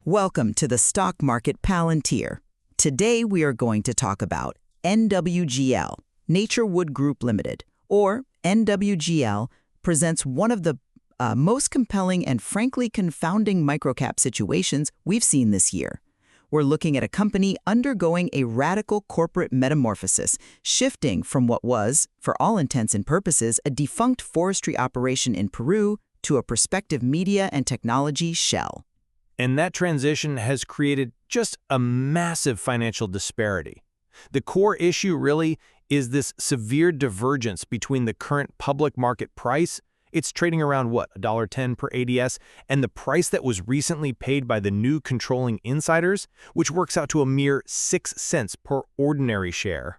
Welcome to the Stock Market Palantir. Today we are going to talk about NWGL, Nature Wood Group Limited, or NWGL, presents one of the most compelling and frankly confounding microcap situations we've seen this year. We're looking at a company undergoing a radical corporate metamorphosis, shifting from what was, for all intents and purposes, a defunct forestry operation in Peru to a prospective media and technology shell. And that transition has created just a massive financial disparity. The core issue really is this severe divergence between the current public market price, it's trading around what, $1.10 per ADS, and the price that was recently paid by the new controlling insiders, which works out to a mere 6 cents per ordinary share.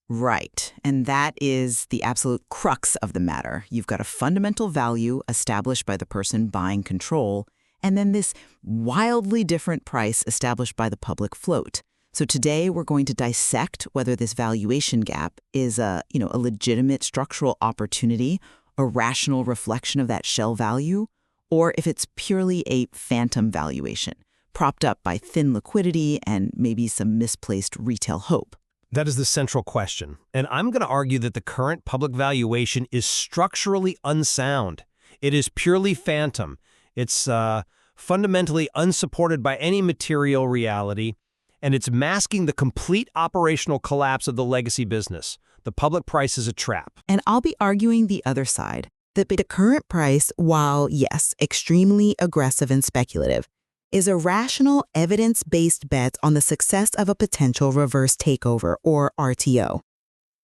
Right, and that is the absolute crux of the matter. You've got a fundamental value established by the person buying control, and then this wildly different price established by the public float. So today we're going to dissect whether this valuation gap is a legitimate structural opportunity, a rational reflection of that shell value, or if it's purely a phantom valuation, propped up by thin liquidity and maybe some misplaced retail hope. That is the central question, and I'm going to argue that the current public valuation is structurally unsound. It is purely phantom. It's fundamentally unsupported by any material reality, and it's masking the complete operational collapse of the legacy business. The public price is a trap. And I'll be arguing the other side, that the current price, while, yes, extremely aggressive and speculative, is a rational, evidence-based bet on the success of a potential reverse takeover, or RTO.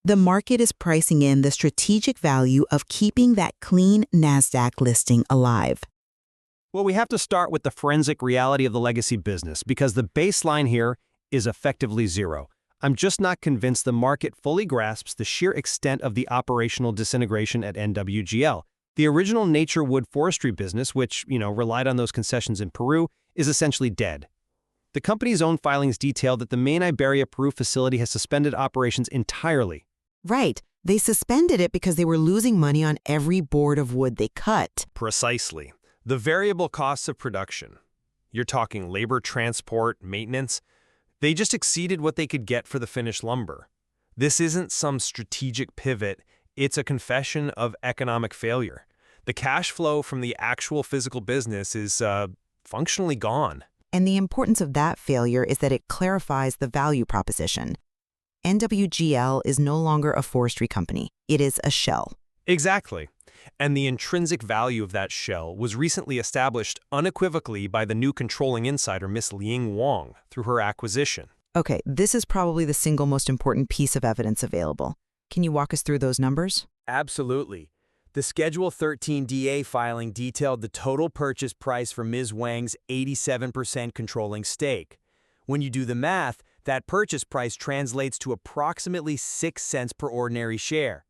The market is pricing in the strategic value of keeping that clean NASDAQ listing alive. Well, we have to start with the forensic reality of the legacy business, because the baseline here is effectively zero. I'm just not convinced the market fully grasps the sheer extent of the operational disintegration at NWGL. The original nature wood forestry business, which, relied on those concessions in Peru, is essentially dead. The company's own filings detail that the main Iberia, Peru facility has suspended operations entirely. Right. They suspended it because they were losing money on every board of wood they cut. Precisely. The variable costs of production, you're talking labor, transport, maintenance, they just exceeded what they could get for the finished lumber. This isn't some strategic pivot, it's a confession of economic failure. The cash flow from the actual physical business is functionally gone. And the importance of that failure is that it clarifies the value proposition. NWGL is no longer a forestry company. It is a shell. Exactly. And the intrinsic value of that shell was recently established unequivocally by the new controlling insider, Miss Ling Wang, through her acquisition. Okay, this is probably the single most important piece of evidence available. Can you walk us through those numbers? Absolutely. The Schedule 13 DA filing detailed the total purchase price for Ms. Wang's 87% controlling stake. When you do the math, that purchase price translates to approximately 6 cents per ordinary share.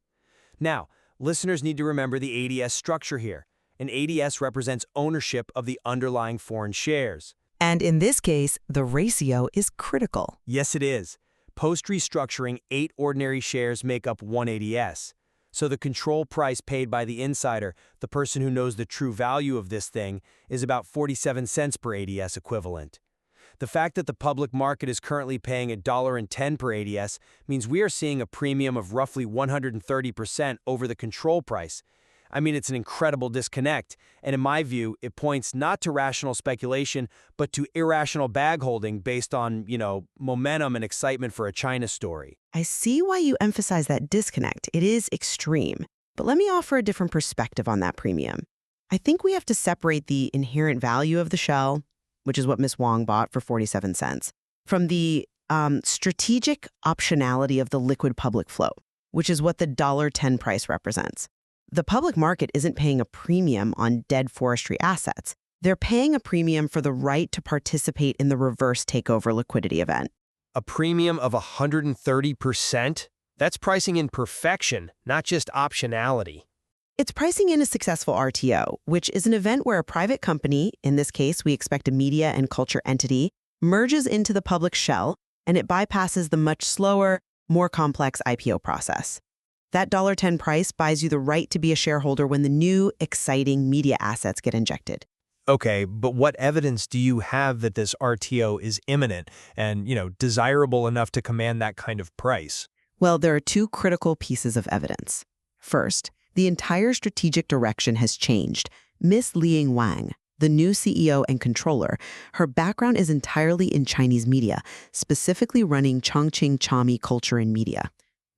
Now, listeners need to remember the ADS structure here. An ADS represents ownership of the underlying foreign shares. And in this case, the ratio is critical. Yes, it is. Post-restructuring, 8 ordinary shares make up 1 ADS. So the control price paid by the insider, the person who knows the true value of this thing, is about 47 cents per ADS equivalent. The fact that the public market is currently paying $1.10 per ADS means we are seeing a premium of roughly 130% over the control price. I mean, it's an incredible disconnect, and in my view, it points not to rational speculation, but to irrational bag holding based on, momentum and excitement for a China story. I see why you emphasize that disconnect. It is extreme. But let me offer a different perspective on that premium. I think we have to separate the inherent value of the shell, which is what Ms. Wang bought for 47 cents, from the strategic optionality of the liquid public float, which is what the $1.10 price represents. The public market isn't paying a premium on dead forestry assets. They're paying a premium for the right to participate in the reverse takeover liquidity event. A premium of 130%? That's pricing in perfection, not just optionality. It's pricing in a successful RTO, which is an event where a private company, in this case we expect a media and culture entity, merges into the public shell, and it bypasses the much slower, more complex IPO process. That $1.10 price buys you the right to be a shareholder when the new, exciting media assets get injected. Okay, but what evidence do you have that this RTO is imminent and, desirable enough to command that kind of price? Well, there are two critical pieces of evidence. First, the entire strategic direction has changed. Miss Liang Wang, the new CEO and controller, her background is entirely in Chinese media, specifically running Chongqing Chami Culture and Media.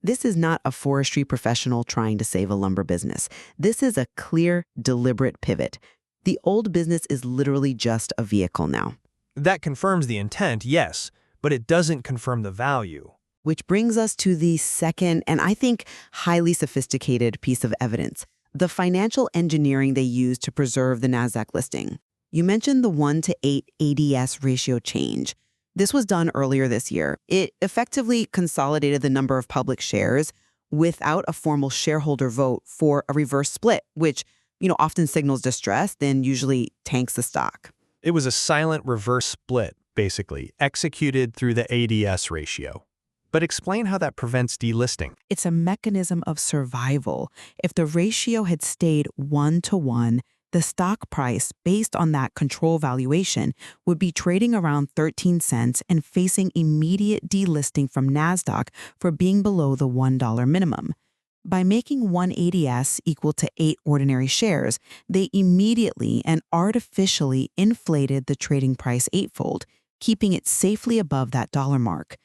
This is not a forestry professional trying to save a lumber business. This is a clear, deliberate pivot. The old business is literally just a vehicle now. That confirms the intent, yes, but it doesn't confirm the value. Which brings us to the second, and I think highly sophisticated piece of evidence, the financial engineering they used to preserve the NASDAQ listing. You mentioned the 1-to-8 ADS ratio change. This was done earlier this year. It effectively consolidated the number of public shares without a formal shareholder vote for a reverse split, which often signals distress, then usually tanks the stock. It was a silent reverse split, basically, executed through the ADS ratio. But explain how that prevents delisting. It's a mechanism of survival. If the ratio had stayed 1-to-1, the stock price, based on that control valuation, would be trading around 13 cents and facing immediate delisting from NASDAQ for being below the $1 minimum. By making 1 ADS equal to 8 ordinary shares, they immediately and artificially inflated the trading price eightfold, keeping it safely above that dollar mark.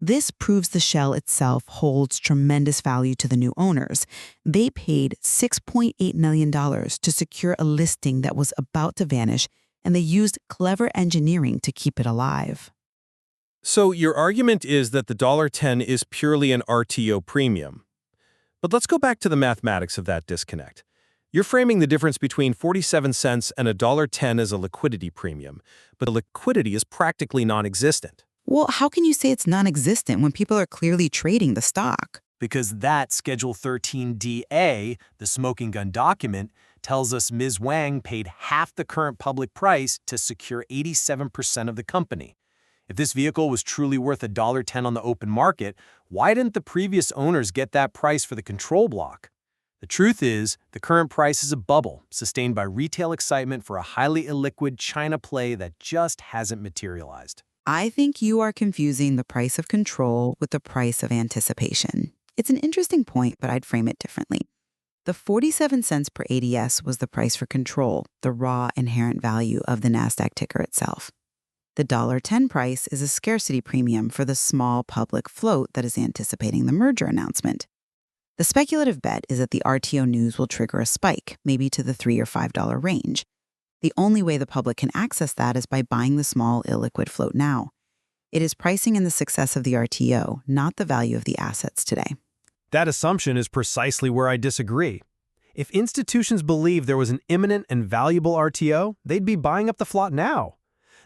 This proves the shell itself holds tremendous value to the new owners. They paid $6.8 million to secure a listing that was about to vanish, and they used clever engineering to keep it alive. So your argument is that the $1.10 is purely an RTO premium. But let's go back to the mathematics of that disconnect. You're framing the difference between 47 cents and $1.10 as a liquidity premium, but the liquidity is practically non-existent. Well, how can you say it's non-existent when people are clearly trading the stock? Because that Schedule 13DA, the smoking gun document, tells us Ms. Wang paid half the current public price to secure 87% of the company. If this vehicle was truly worth $1.10 on the open market, why didn't the previous owners get that price for the control block? The truth is, the current price is a bubble sustained by retail excitement for a highly illiquid China play that just hasn't materialized. I think you are confusing the price of control with the price of anticipation. It's an interesting point, but I'd frame it differently. The 47 cents per ADS was the price for control, the raw inherent value of the NASDAQ ticker itself. The $1.10 price is a scarcity premium for the small public float that is anticipating the merger announcement. The speculative bet is that the RTO news will trigger a spike, maybe to the $3 or $5 range. The only way the public can access that is by buying the small, illiquid float now. It is pricing in the success of the RTO, not the value of the assets today. That assumption is precisely where I disagree. If institutions believed there was an imminent and valuable RTO, they'd be buying up the float now.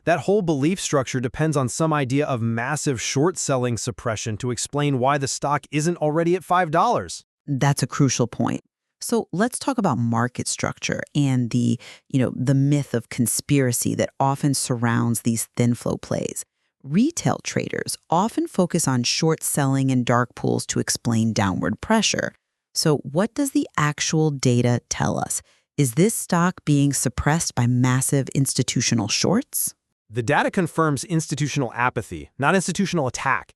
That whole belief structure depends on some idea of massive short-selling suppression to explain why the stock isn't already at $5. That's a crucial point. So let's talk about market structure and the myth of conspiracy that often surrounds these thin flow plays. Retail traders often focus on short selling and dark pools to explain downward pressure. So what does the actual data tell us? Is this stock being suppressed by massive institutional shorts? The data confirms institutional apathy, not institutional attack.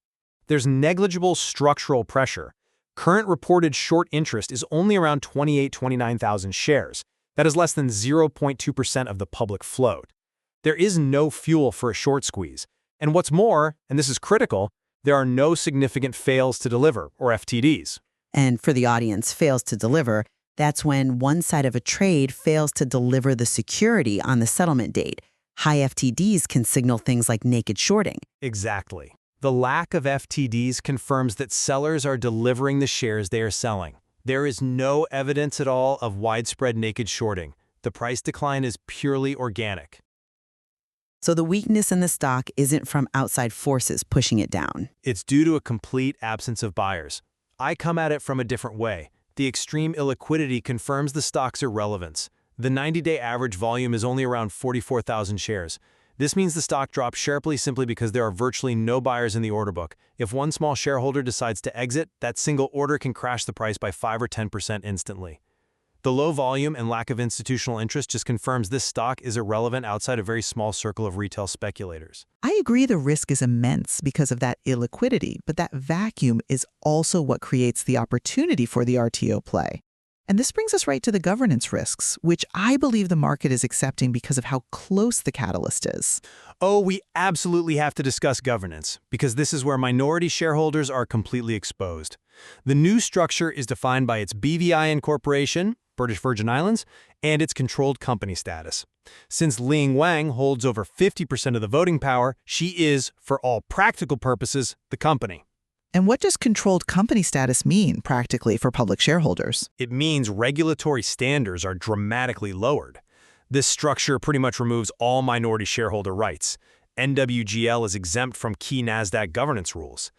There's negligible structural pressure. Current reported short interest is only around 29,000 shares. That is less than 0.2% of the public float. There is no fuel for a short squeeze. And what's more, and this is critical, there are no significant fails to deliver, or FTDs. And for the audience, fails to deliver, that's when one side of a trade fails to deliver the security on the settlement date. High FTDs can signal things like naked shorting. Exactly. The lack of FTDs confirms that sellers are delivering the shares they are selling. There is no evidence at all of widespread naked shorting. The price decline is purely organic. So the weakness in the stock isn't from outside forces pushing it down. It's due to a complete absence of buyers. I come at it from a different way. The extreme illiquidity confirms the stock's irrelevance. The 90-day average volume is only around 44,000 shares. This means the stock dropped sharply simply because there are virtually no buyers in the order book. If one small shareholder decides to exit, that single order can crash the price by 5 or 10% instantly. The low volume and lack of institutional interest just confirms this stock is irrelevant outside a very small circle of retail speculators. I agree the risk is immense because of that illiquidity, but that vacuum is also what creates the opportunity for the RTO play. And this brings us right to the governance risks, which I believe the market is accepting because of how close the catalyst is. Oh, we absolutely have to discuss governance, because this is where minority shareholders are completely exposed. The new structure is defined by its BVI incorporation, British Virgin Islands, and its controlled company status. Since Ling Wang holds over 50% of the voting power, she is, for all practical purposes, the company. And what does controlled company status mean, practically, for public shareholders? It means regulatory standards are dramatically lowered. This structure pretty much removes all minority shareholder rights. NWGL is exempt from key NASDAQ governance rules.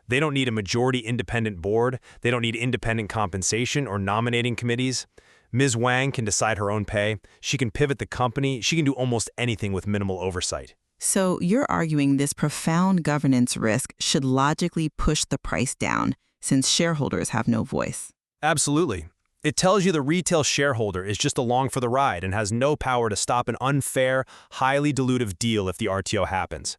They don't need a majority independent board. They don't need independent compensation or nominating committees. Ms. Wang can decide her own pay. She can pivot the company. She can do almost anything with minimal oversight. So you're arguing this profound governance risk should logically push the price down since shareholders have no voice. Absolutely. It tells you the retail shareholder is just along for the ride and has no power to stop an unfair, highly dilutive deal if the RTO happens.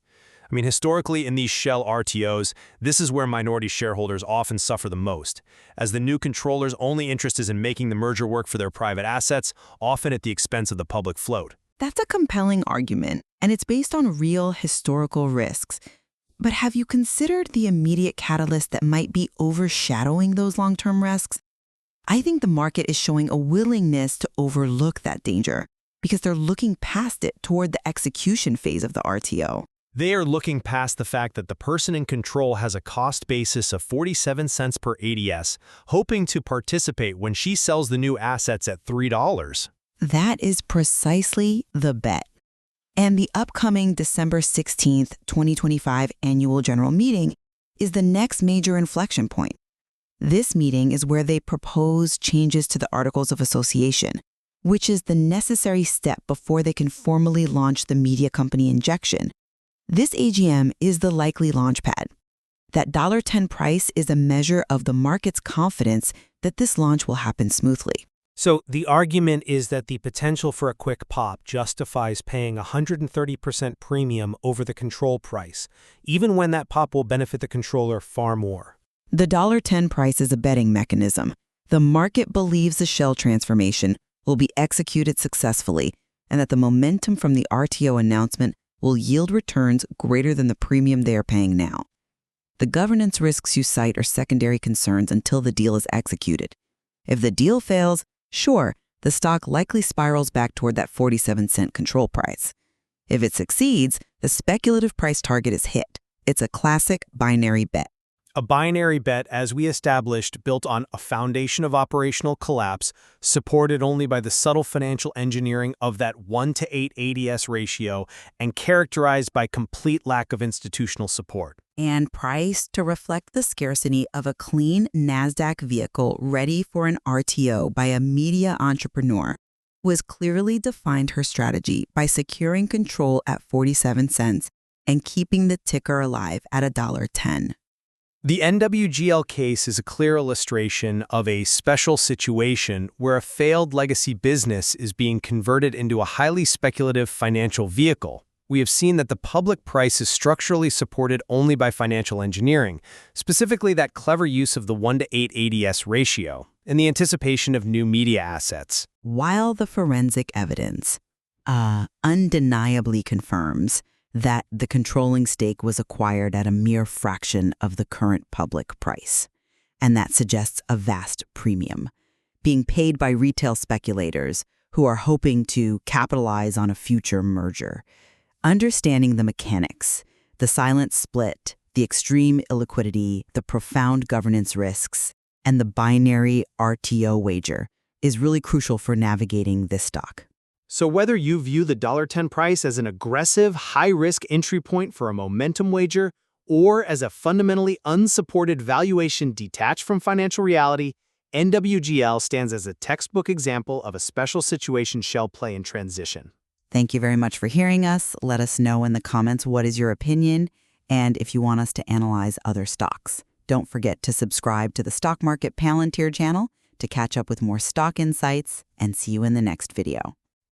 I mean, historically in these shell RTOs, this is where minority shareholders often suffer the most, as the new controller's only interest is in making the merger work for their private assets, often at the expense of the public float. That's a compelling argument, and it's based on real historical risks. But have you considered the immediate catalyst that might be overshadowing those long-term risks? I think the market is showing a willingness to overlook that danger because they're looking past it toward the execution phase of the RTO. They are looking past the fact that the person in control has a cost basis of 47 cents per ADS, hoping to participate when she sells the new assets at $3. That is precisely the bet. And the upcoming December 16th, 2025 annual general meeting is the next major inflection point. This meeting is where they propose changes to the Articles of Association, which is the necessary step before they can formally launch the media company injection. This AGM is the likely launchpad. That $10 price is a measure of the market's confidence that this launch will happen smoothly. So the argument is that the potential for a quick pop justifies paying 130% premium over the control price, even when that pop will benefit the controller far more. The $10 price is a betting mechanism. The market believes the shell transformation will be executed successfully and that the momentum from the RTO announcement will yield returns greater than the premium they are paying now. The governance risks you cite are secondary concerns until the deal is executed. If the deal fails, sure, the stock likely spirals back toward that 47-cent control price. If it succeeds, the speculative price target is hit. It's a classic binary bet. A binary bet, as we established, built on a foundation of operational collapse, supported only by the subtle financial engineering of that 1-to-8 ADS ratio and characterized by complete lack of institutional support. And priced to reflect the scarcity of a clean NASDAQ vehicle ready for an RTO by a media entrepreneur, who has clearly defined her strategy by securing control at 47 cents and keeping the ticker alive at $10. The NWGL case is a clear illustration of a special situation where a failed legacy business is being converted into a highly speculative financial vehicle. We have seen that the public price is structurally supported only by financial engineering, specifically that clever use of the 1-to-8 ADS ratio, in the anticipation of new media assets. While the forensic evidence undeniably confirms that the controlling stake was acquired at a mere fraction of the current public price, and that suggests a vast premium, being paid by retail speculators who are hoping to capitalize on a future merger. Understanding the mechanics, the silent split, the extreme illiquidity, the profound governance risks, and the binary RTO wager is really crucial for navigating this stock. So whether you view the $10 price as an aggressive, high-risk entry point for a momentum wager or as a fundamentally unsupported valuation detached from financial reality, NWGL stands as a textbook example of a special situation shell play in transition. Thank you very much for hearing us. Let us know in the comments what is your opinion and if you want us to analyze other stocks. Don't forget to subscribe to the Stock Market Palantir channel to catch up with more stock insights, and see you in the next video.